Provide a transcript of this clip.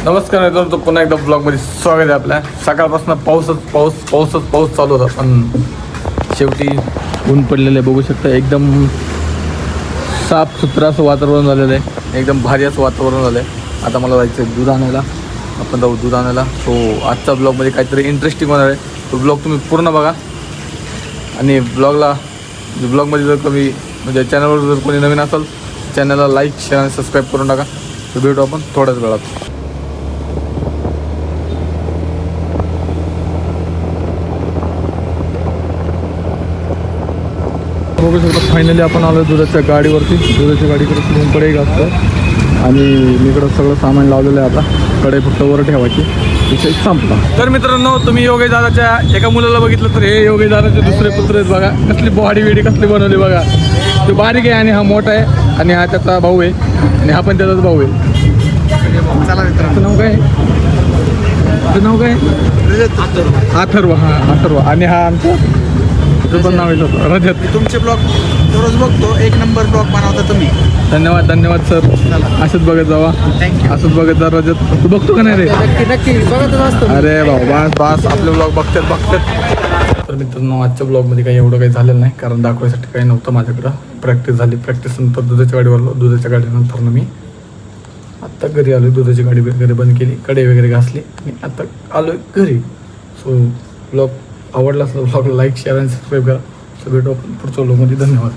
नमस्कार मित्रांनो, पुन्हा एकदा ब्लॉगमध्ये स्वागत आहे आपल्या. सकाळपासून पाऊस चालू होता, पण शेवटी ऊन पडलेलं आहे. बघू शकता एकदम साफ सुथरं असं वातावरण झालेलं आहे. एकदम भारी असं वातावरण झालं आहे. आता मला जायचं आहे दूध आणायला. आपण जाऊ दूध आणायला. सो आजच्या ब्लॉगमध्ये काहीतरी इंटरेस्टिंग होणार आहे. तो ब्लॉग तुम्ही पूर्ण बघा. आणि ब्लॉगमध्ये जर कमी म्हणजे चॅनलवर जर कोणी नवीन असेल चॅनलला लाईक शेअर आणि सबस्क्राईब करून टाका. तर भेटू आपण थोड्याच वेळात. बघू शकता फायनली आपण आलो दुधाच्या गाडीवरती. दुधाच्या गाडीकडे रूमकडे एक असतं आणि मी इकडं सगळं सामान लावलेलं आहे. आता कडे फक्त वर ठेवायची, विषय संपला. तर मित्रांनो, तुम्ही योगेश दादाच्या एका मुलाला बघितलं तर हे योगेश दादाचे दुसरे पुत्र आहेत. बघा कसली बॉडी बिडी कसली बनवली बघा. तो बारीक आहे आणि हा मोठा आहे आणि हा त्याचा भाऊ आहे आणि हा पण त्याचाच भाऊ आहे. चला मित्रांचं नाव काय? त्याचं नाव काय? अथर्व. हा अथर्व. आणि हा आमचा पण नाव येतं रजत. तुमचे ब्लॉग दररोज बघतो. एक नंबर ब्लॉग बनवता तुम्ही. धन्यवाद सर. असंच बघत जावा. थँक्यू. असंच बघत जा रजत. तू बघतो का नाही रे? नक्की बघतच असतो. अरे भाऊ बस आपले ब्लॉग बघतात. तर मित्रांनो, आजच्या ब्लॉगमध्ये काही एवढं काही झालेलं नाही, कारण दाखवायसाठी काही नव्हतं माझ्याकडं. प्रॅक्टिस झाली. प्रॅक्टिस नंतर दुधाच्या गाडीवरलो. दुधाच्या गाडीनंतर मी आत्ता घरी आलो. दुधाची गाडी वगैरे बंद केली, कडे वगैरे घासली आणि आता आलो घरी. सो ब्लॉग आवडला असला ब्लॉगला लाईक शेअर आणि सबस्क्राईब करा. सो भेटू आपण पुढच्या ब्लॉगमध्ये. धन्यवाद.